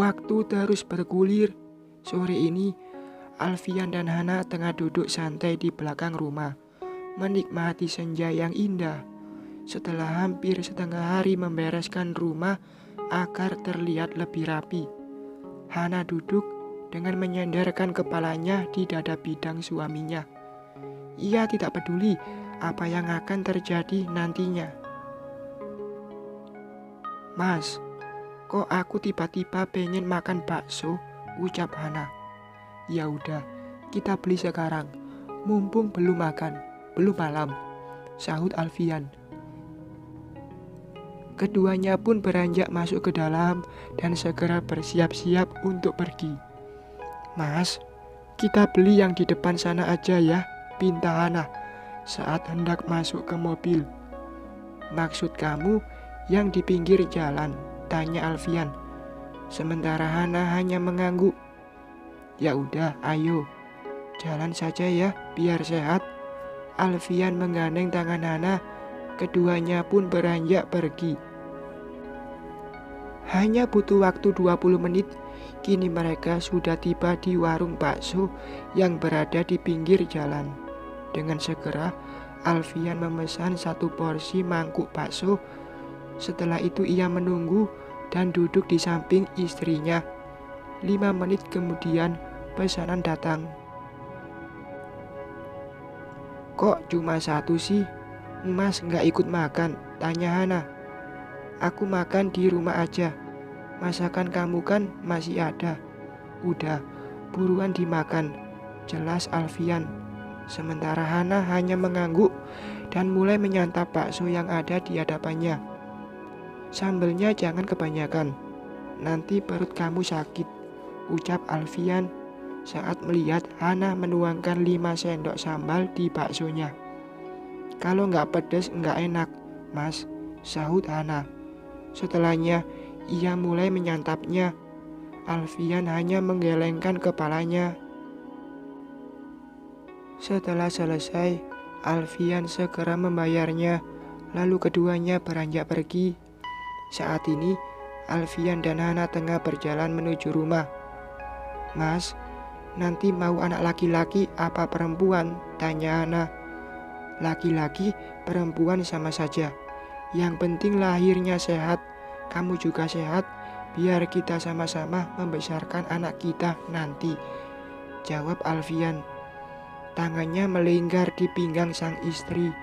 Waktu terus bergulir. Sore ini, Alfian dan Hana tengah duduk santai di belakang rumah, menikmati senja yang indah. Setelah hampir setengah hari membereskan rumah agar terlihat lebih rapi, Hana duduk dengan menyandarkan kepalanya di dada bidang suaminya. Ia tidak peduli apa yang akan terjadi nantinya. "Mas, kok aku tiba-tiba pengen makan bakso?" ucap Hana. "Ya udah, kita beli sekarang. Mumpung belum makan, belum malam," sahut Alfian. Keduanya pun beranjak masuk ke dalam dan segera bersiap-siap untuk pergi. "Mas, kita beli yang di depan sana aja ya," pinta Hana saat hendak masuk ke mobil. "Maksud kamu yang di pinggir jalan?" tanya Alfian. Sementara Hana hanya mengangguk. "Ya udah, ayo. Jalan saja ya, biar sehat." Alfian menggandeng tangan Hana. Keduanya pun beranjak pergi. Hanya butuh waktu 20 menit, kini mereka sudah tiba di warung bakso yang berada di pinggir jalan. Dengan segera, Alfian memesan 1 porsi mangkuk bakso. Setelah itu ia menunggu dan duduk di samping istrinya. 5 menit kemudian, pesanan datang. "Kok cuma 1 sih? Mas nggak ikut makan?" tanya Hana. "Aku makan di rumah aja. Masakan kamu kan masih ada. Udah, buruan dimakan," jelas Alfian. Sementara Hana hanya mengangguk dan mulai menyantap bakso yang ada di hadapannya. "Sambelnya jangan kebanyakan, nanti perut kamu sakit," ucap Alfian saat melihat Hana menuangkan 5 sendok sambal di baksonya. "Kalau nggak pedes nggak enak, Mas," sahut Hana. Setelahnya ia mulai menyantapnya. Alfian hanya menggelengkan kepalanya. Setelah selesai, Alfian segera membayarnya, lalu keduanya beranjak pergi. Saat ini, Alfian dan Hana tengah berjalan menuju rumah. "Mas, nanti mau anak laki-laki apa perempuan?" tanya Hana. "Laki-laki, perempuan sama saja. Yang penting lahirnya sehat, kamu juga sehat, biar kita sama-sama membesarkan anak kita nanti," jawab Alfian. Tangannya melingkar di pinggang sang istri.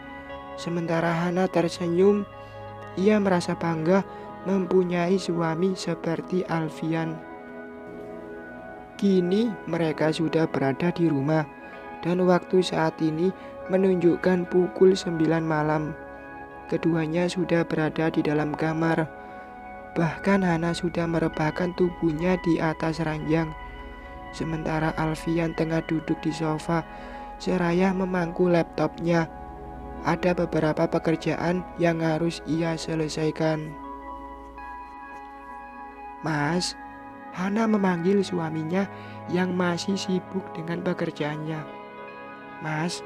Sementara Hana tersenyum. Ia merasa bangga mempunyai suami seperti Alfian. Kini mereka sudah berada di rumah dan waktu saat ini menunjukkan pukul 9 malam. Keduanya sudah berada di dalam kamar. Bahkan Hana sudah merebahkan tubuhnya di atas ranjang. Sementara Alfian tengah duduk di sofa seraya memangku laptopnya. Ada beberapa pekerjaan yang harus ia selesaikan. "Mas," Hana memanggil suaminya yang masih sibuk dengan pekerjaannya. "Mas."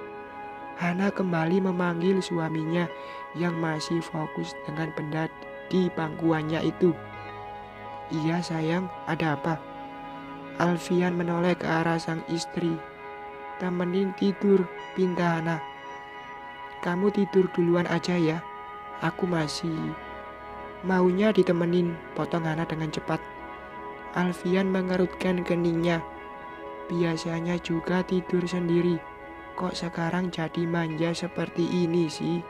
Hana kembali memanggil suaminya yang masih fokus dengan benda di pangkuannya itu. "Iya sayang, ada apa?" Alfian menoleh ke arah sang istri. "Temenin tidur," pinta Hana. "Kamu tidur duluan aja ya, aku masih..." "Maunya ditemenin," potong Hana dengan cepat. Alfian mengerutkan keningnya. Biasanya juga tidur sendiri, kok sekarang jadi manja seperti ini sih?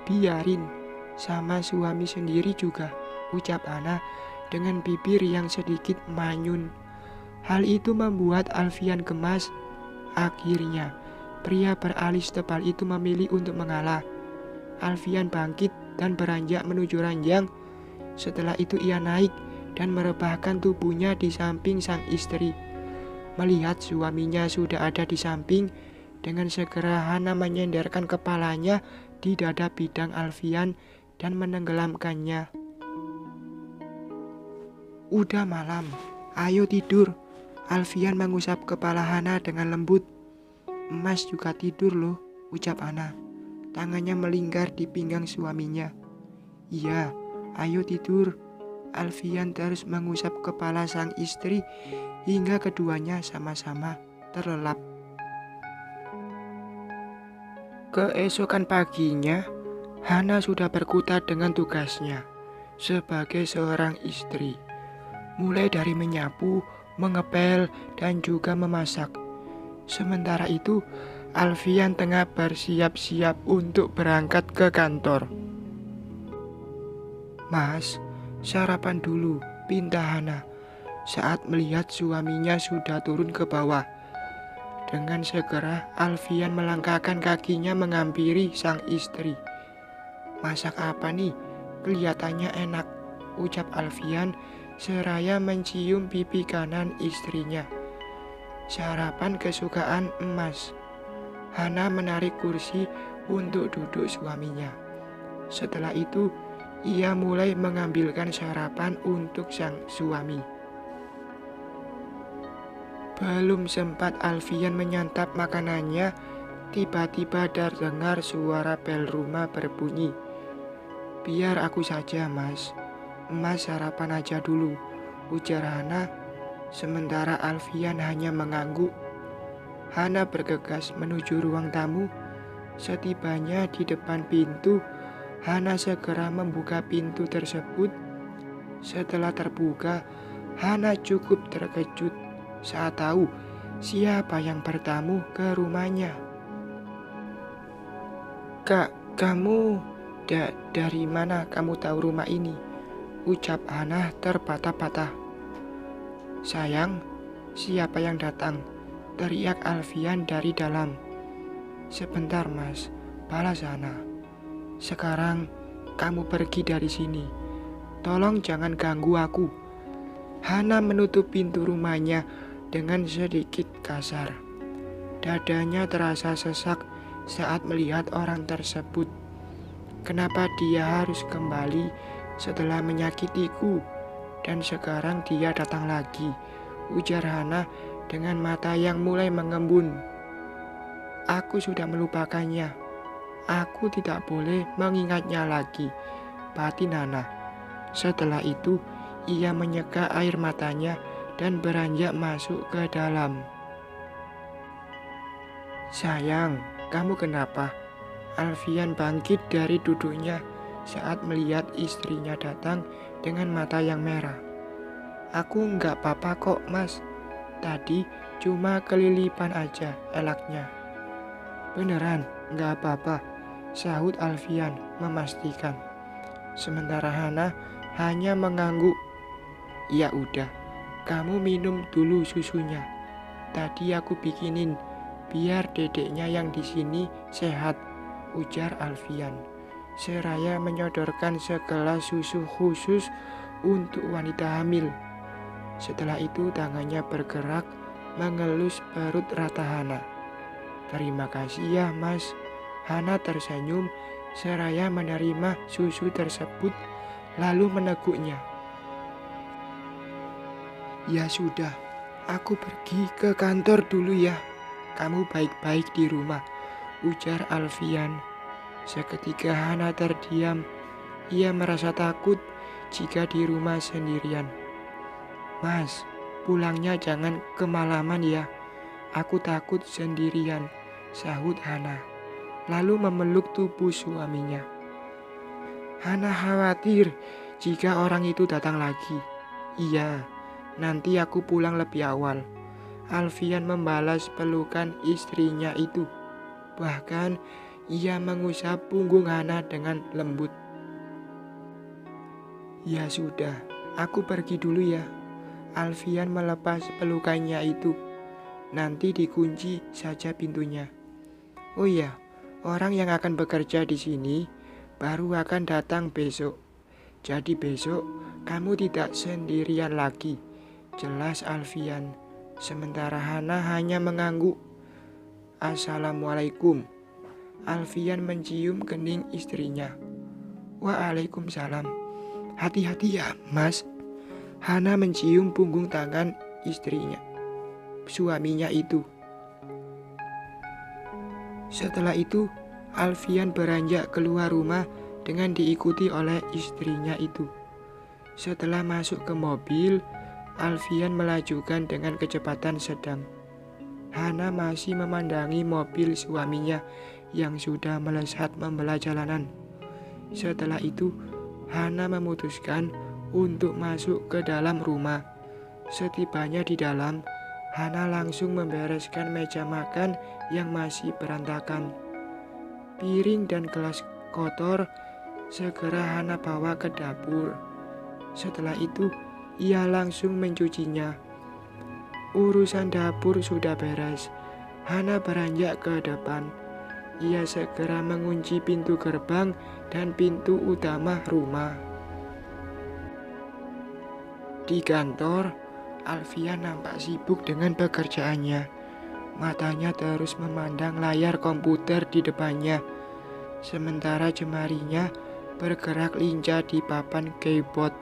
"Biarin, sama suami sendiri juga," ucap Hana dengan bibir yang sedikit manyun. Hal itu membuat Alfian gemas. Akhirnya, pria beralis tebal itu memilih untuk mengalah. Alfian bangkit dan beranjak menuju ranjang. Setelah itu ia naik dan merebahkan tubuhnya di samping sang istri. Melihat suaminya sudah ada di samping, dengan segera Hana menyenderkan kepalanya di dada bidang Alfian dan menenggelamkannya. "Udah malam, ayo tidur." Alfian mengusap kepala Hana dengan lembut. "Mas juga tidur loh," ucap Hana. Tangannya melingkar di pinggang suaminya. "Iya, ayo tidur." Alfian terus mengusap kepala sang istri hingga keduanya sama-sama terlelap. Keesokan paginya, Hana sudah berkutat dengan tugasnya sebagai seorang istri, mulai dari menyapu, mengepel, dan juga memasak. Sementara itu, Alfian tengah bersiap-siap untuk berangkat ke kantor. "Mas, sarapan dulu," pinta Hana saat melihat suaminya sudah turun ke bawah. Dengan segera, Alfian melangkahkan kakinya menghampiri sang istri. "Masak apa nih? Kelihatannya enak," ucap Alfian seraya mencium pipi kanan istrinya. "Sarapan kesukaan emas." Hana menarik kursi untuk duduk suaminya. Setelah itu, ia mulai mengambilkan sarapan untuk sang suami. Belum sempat Alfian menyantap makanannya, tiba-tiba terdengar suara bel rumah berbunyi. "Biar aku saja, Mas. Mas sarapan aja dulu," ujar Hana, sementara Alfian hanya mengangguk. Hana bergegas menuju ruang tamu. Setibanya di depan pintu, Hana segera membuka pintu tersebut. Setelah terbuka, Hana cukup terkejut saat tahu siapa yang bertamu ke rumahnya. "Kak, kamu dari mana kamu tahu rumah ini?" ucap Hana terpatah-patah. "Sayang, siapa yang datang?" teriak Alfian dari dalam. "Sebentar, Mas," balas Hana. "Sekarang kamu pergi dari sini. Tolong jangan ganggu aku." Hana menutup pintu rumahnya dengan sedikit kasar. Dadanya terasa sesak saat melihat orang tersebut. "Kenapa dia harus kembali setelah menyakitiku? Dan sekarang dia datang lagi," ujar Hana dengan mata yang mulai mengembun. "Aku sudah melupakannya. Aku tidak boleh mengingatnya lagi," batin Hana. Setelah itu, ia menyeka air matanya dan beranjak masuk ke dalam. "Sayang, kamu kenapa?" Alfian bangkit dari duduknya saat melihat istrinya datang dengan mata yang merah. "Aku nggak apa-apa kok, Mas. Tadi cuma kelilipan aja," elaknya. "Beneran nggak apa-apa," sahut Alfian memastikan. Sementara Hana hanya mengangguk. "Ya udah, kamu minum dulu susunya. Tadi aku bikinin, biar dedeknya yang di sini sehat," ujar Alfian seraya menyodorkan segelas susu khusus untuk wanita hamil. Setelah itu tangannya bergerak mengelus perut rata Hana. "Terima kasih ya, Mas." Hana tersenyum seraya menerima susu tersebut lalu meneguknya. "Ya sudah, aku pergi ke kantor dulu ya. Kamu baik-baik di rumah," ujar Alfian. Seketika Hana terdiam. Ia merasa takut jika di rumah sendirian. "Mas, pulangnya jangan kemalaman ya. Aku takut sendirian," sahut Hana, lalu memeluk tubuh suaminya. Hana khawatir jika orang itu datang lagi. "Iya, nanti aku pulang lebih awal," Alfian membalas pelukan istrinya itu. Bahkan ia mengusap punggung Hana dengan lembut. "Ya sudah, aku pergi dulu ya." Alfian melepas pelukannya itu. "Nanti dikunci saja pintunya. Oh ya, orang yang akan bekerja di sini baru akan datang besok. Jadi besok kamu tidak sendirian lagi," jelas Alfian. Sementara Hana hanya mengangguk. "Assalamualaikum." Alfian mencium kening istrinya. "Waalaikumsalam. Hati-hati ya, Mas." Hana mencium punggung tangan istrinya, suaminya itu. Setelah itu, Alfian beranjak keluar rumah dengan diikuti oleh istrinya itu. Setelah masuk ke mobil, Alfian melajukan dengan kecepatan sedang. Hana masih memandangi mobil suaminya yang sudah melesat membelah jalanan. Setelah itu, Hana memutuskan untuk masuk ke dalam rumah. Setibanya di dalam, Hana langsung membereskan meja makan yang masih berantakan. Piring dan gelas kotor segera Hana bawa ke dapur. Setelah itu, ia langsung mencucinya. Urusan dapur sudah beres. Hana beranjak ke depan. Ia segera mengunci pintu gerbang dan pintu utama rumah. Di kantor, Alfian nampak sibuk dengan pekerjaannya. Matanya terus memandang layar komputer di depannya, sementara jemarinya bergerak lincah di papan keyboard.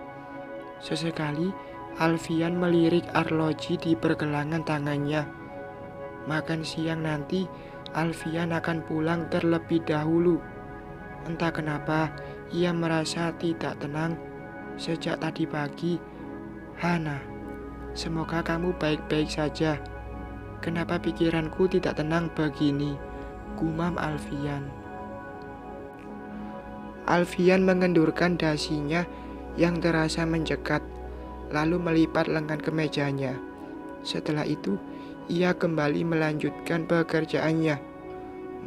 Sesekali, Alfian melirik arloji di pergelangan tangannya. Makan siang nanti, Alfian akan pulang terlebih dahulu. Entah kenapa, ia merasa tidak tenang sejak tadi pagi. Hana, semoga kamu baik-baik saja. Kenapa pikiranku tidak tenang begini? Gumam Alfian. Alfian mengendurkan dasinya yang terasa mencekat, lalu melipat lengan kemejanya. Setelah itu, ia kembali melanjutkan pekerjaannya.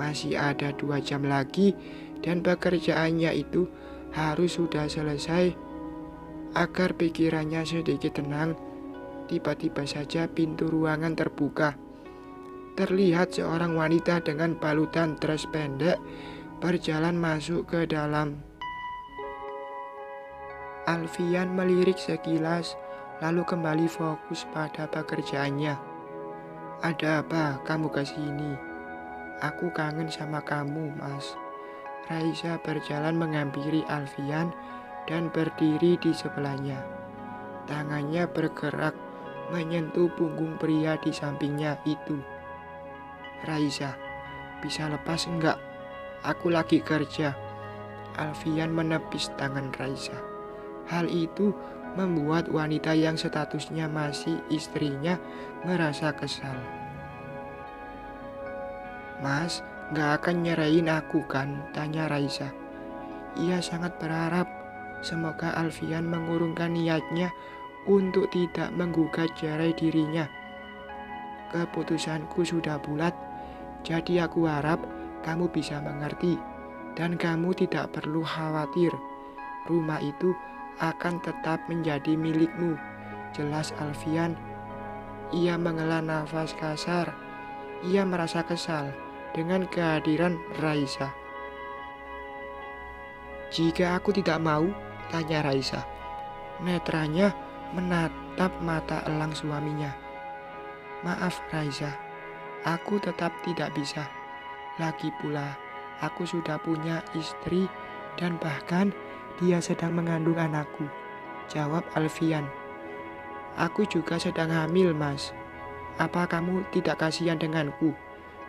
Masih ada 2 jam lagi dan pekerjaannya itu harus sudah selesai. Agar pikirannya sedikit tenang, tiba-tiba saja pintu ruangan terbuka. Terlihat seorang wanita dengan balutan dress pendek berjalan masuk ke dalam. Alfian melirik sekilas, lalu kembali fokus pada pekerjaannya. Ada apa kamu ke sini? Aku kangen sama kamu, Mas. Raisa berjalan menghampiri Alfian dan berdiri di sebelahnya. Tangannya bergerak menyentuh punggung pria di sampingnya itu. Raisa, bisa lepas enggak? Aku lagi kerja. Alfian menepis tangan Raisa. Hal itu membuat wanita yang statusnya masih istrinya merasa kesal. Mas, gak akan nyerahin aku kan? Tanya Raisa. Ia sangat berharap semoga Alfian mengurungkan niatnya untuk tidak menggugat cerai dirinya. Keputusanku sudah bulat, jadi aku harap kamu bisa mengerti dan kamu tidak perlu khawatir. Rumah itu akan tetap menjadi milikmu. Jelas Alfian. Ia menghela nafas kasar. Ia merasa kesal dengan kehadiran Raisa. Jika aku tidak mau, tanya Raisa. Netranya menatap mata elang suaminya. Maaf Raisa, aku tetap tidak bisa. Lagi pula, aku sudah punya istri dan bahkan dia sedang mengandung anakku, jawab Alfian. Aku juga sedang hamil, Mas. Apa kamu tidak kasihan denganku?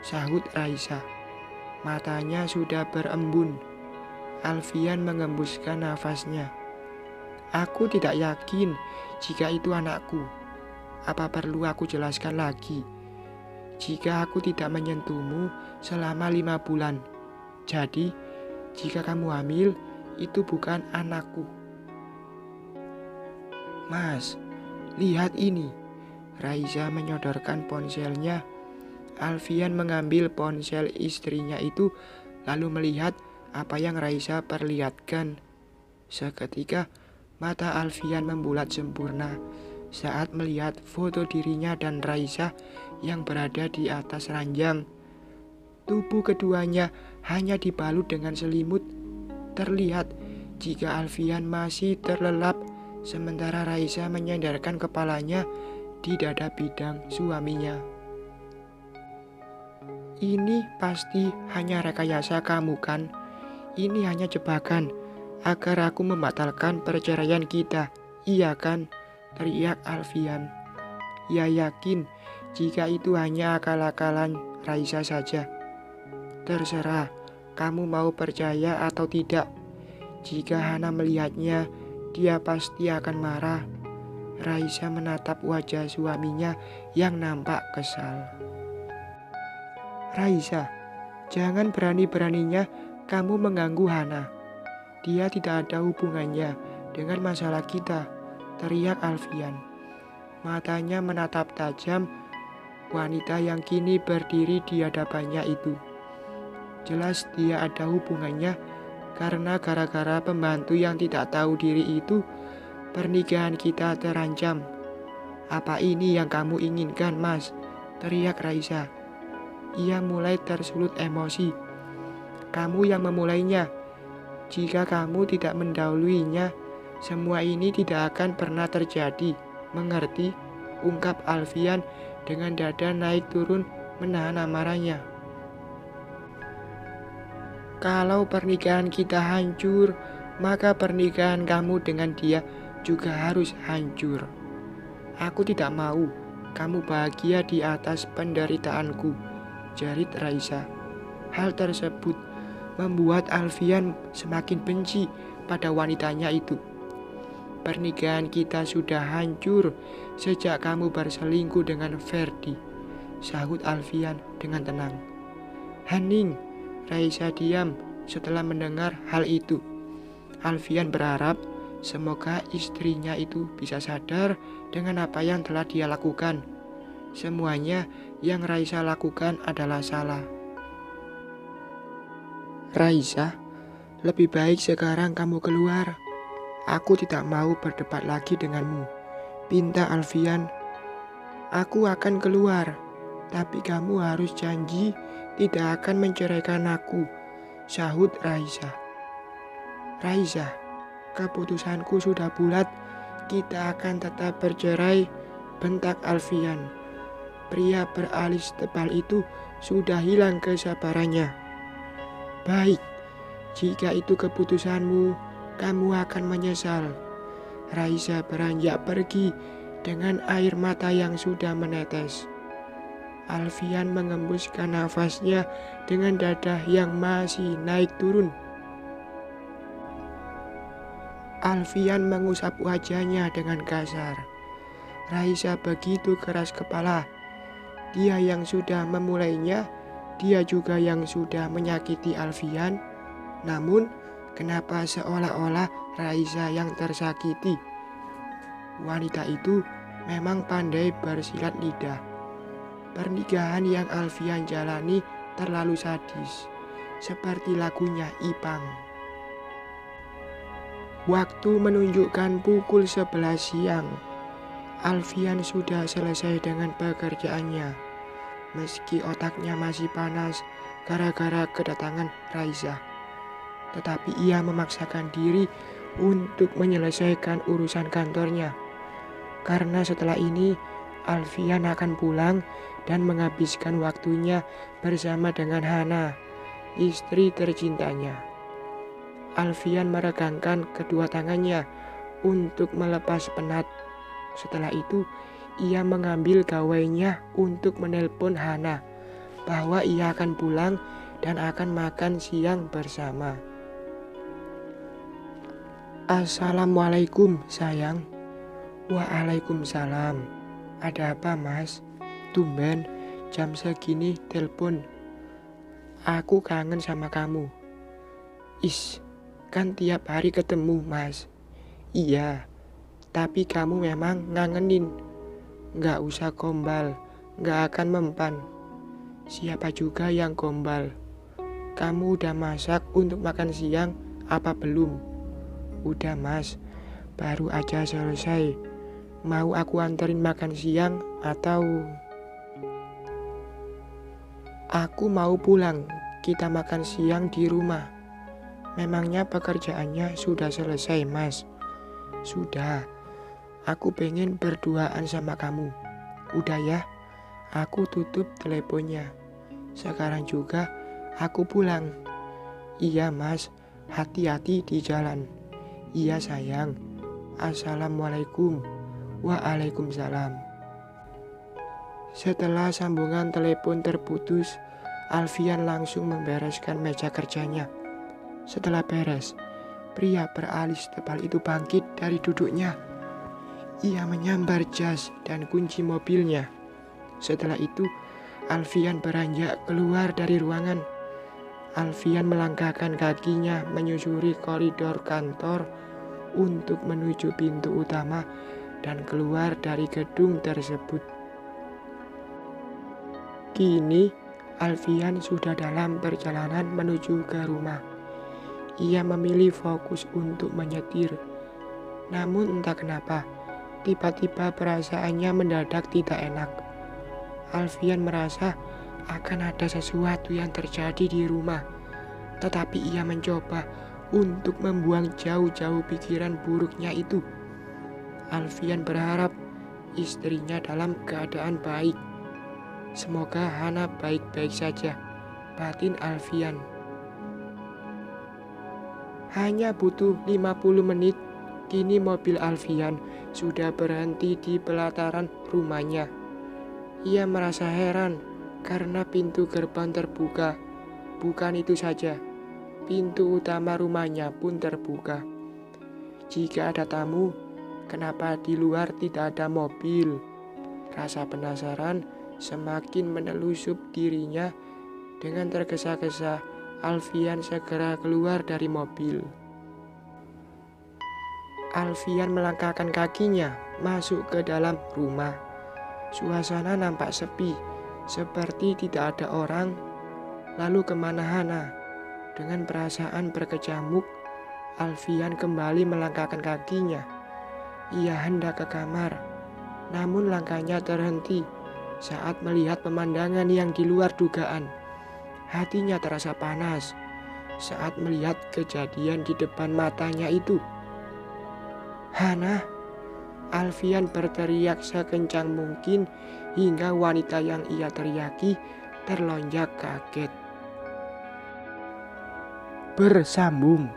Sahut Raisa. Matanya sudah berembun. Alfian mengembuskan nafasnya. Aku tidak yakin jika itu anakku. Apa perlu aku jelaskan lagi? Jika aku tidak menyentuhmu selama 5 bulan. Jadi, jika kamu hamil, itu bukan anakku. Mas, lihat ini. Raisa menyodorkan ponselnya. Alfian mengambil ponsel istrinya itu lalu melihat apa yang Raisa perlihatkan. Seketika mata Alfian membulat sempurna saat melihat foto dirinya dan Raisa yang berada di atas ranjang. Tubuh keduanya hanya dibalut dengan selimut. Terlihat jika Alfian masih terlelap, sementara Raisa menyandarkan kepalanya di dada bidang suaminya. Ini pasti hanya rekayasa kamu kan? Ini hanya jebakan agar aku membatalkan perceraian kita, iya kan? Teriak Alfian. Ia yakin jika itu hanya akal-akalan Raisa saja. Terserah kamu mau percaya atau tidak. Jika Hana melihatnya, dia pasti akan marah. Raisa menatap wajah suaminya yang nampak kesal. Raisa, jangan berani-beraninya kamu mengganggu Hana. Dia tidak ada hubungannya dengan masalah kita, teriak Alfian. Matanya menatap tajam wanita yang kini berdiri di hadapannya itu. Jelas dia ada hubungannya karena gara-gara pembantu yang tidak tahu diri itu, pernikahan kita terancam. Apa ini yang kamu inginkan, Mas? Teriak Raisa. Ia mulai tersulut emosi. Kamu yang memulainya. Jika kamu tidak mendahuluinya, semua ini tidak akan pernah terjadi. Mengerti? Ungkap Alfian dengan dada naik turun menahan amarahnya. Kalau pernikahan kita hancur, maka pernikahan kamu dengan dia juga harus hancur. Aku tidak mau kamu bahagia di atas penderitaanku, jerit Raisa. Hal tersebut membuat Alfian semakin benci pada wanitanya itu. Pernikahan kita sudah hancur sejak kamu berselingkuh dengan Ferdi, sahut Alfian dengan tenang. Hening, Raisa diam setelah mendengar hal itu. Alfian berharap semoga istrinya itu bisa sadar dengan apa yang telah dia lakukan. Semuanya yang Raisa lakukan adalah salah. Raisa, lebih baik sekarang kamu keluar. Aku tidak mau berdebat lagi denganmu, pinta Alfian. Aku akan keluar, tapi kamu harus janji tidak akan menceraikan aku, sahut Raisa. Raisa, keputusanku sudah bulat, kita akan tetap bercerai, bentak Alfian. Pria beralis tebal itu sudah hilang kesabarannya. Baik, jika itu keputusanmu, kamu akan menyesal. Raisa beranjak pergi dengan air mata yang sudah menetes. Alfian mengembuskan nafasnya dengan dada yang masih naik turun. Alfian mengusap wajahnya dengan kasar. Raisa begitu keras kepala. Dia yang sudah memulainya, dia juga yang sudah menyakiti Alfian. Namun, kenapa seolah-olah Raisa yang tersakiti? Wanita itu memang pandai bersilat lidah. Pernikahan yang Alfian jalani terlalu sadis, seperti lagunya Ipang. Waktu menunjukkan pukul 11 siang. Alfian sudah selesai dengan pekerjaannya. Meski otaknya masih panas gara-gara kedatangan Raisa, tetapi ia memaksakan diri untuk menyelesaikan urusan kantornya. Karena setelah ini Alfian akan pulang dan menghabiskan waktunya bersama dengan Hana, istri tercintanya. Alfian meregangkan kedua tangannya untuk melepas penat. Setelah itu, ia mengambil gawainya untuk menelpon Hana bahwa ia akan pulang dan akan makan siang bersama. Assalamualaikum sayang. Waalaikumsalam. Ada apa mas? Tumben jam segini telepon. Aku kangen sama kamu. Kan tiap hari ketemu mas. Iya, tapi kamu memang ngangenin. Gak usah gombal, gak akan mempan. Siapa juga yang gombal? Kamu udah masak untuk makan siang apa belum? Udah mas, baru aja selesai. Mau aku anterin makan siang atau... Aku mau pulang, kita makan siang di rumah. Memangnya pekerjaannya sudah selesai mas? Sudah, aku pengen berduaan sama kamu. Udah ya, aku tutup teleponnya. Sekarang juga aku pulang. Iya mas, hati-hati di jalan. Iya sayang. Assalamualaikum. Waalaikumsalam. Setelah sambungan telepon terputus, Alfian langsung membereskan meja kerjanya. Setelah beres, Pria beralis tebal itu bangkit dari duduknya. Ia menyambar jas dan kunci mobilnya. Setelah itu, Alfian beranjak keluar dari ruangan. Alfian melangkahkan kakinya menyusuri koridor kantor untuk menuju pintu utama dan keluar dari gedung tersebut. Kini, Alfian sudah dalam perjalanan menuju ke rumah. Ia memilih fokus untuk menyetir. Namun entah kenapa, tiba-tiba perasaannya mendadak tidak enak. Alfian merasa akan ada sesuatu yang terjadi di rumah, tetapi ia mencoba untuk membuang jauh-jauh pikiran buruknya itu. Alfian berharap istrinya dalam keadaan baik. Semoga Hana baik-baik saja, batin Alfian. Hanya butuh 50 menit, kini mobil Alfian sudah berhenti di pelataran rumahnya. Ia merasa heran karena pintu gerbang terbuka. Bukan itu saja, pintu utama rumahnya pun terbuka. Jika ada tamu, kenapa di luar tidak ada mobil? Rasa penasaran semakin menelusup dirinya. Dengan tergesa-gesa, Alfian segera keluar dari mobil. Alfian melangkahkan kakinya masuk ke dalam rumah. Suasana nampak sepi, seperti tidak ada orang. Lalu kemana Hana? Dengan perasaan berkecamuk, Alfian kembali melangkahkan kakinya. Ia hendak ke kamar, namun langkahnya terhenti saat melihat pemandangan yang di luar dugaan. Hatinya terasa panas saat melihat kejadian di depan matanya itu. Hana! Alfian berteriak sekencang mungkin hingga wanita yang ia teriaki terlonjak kaget. Bersambung.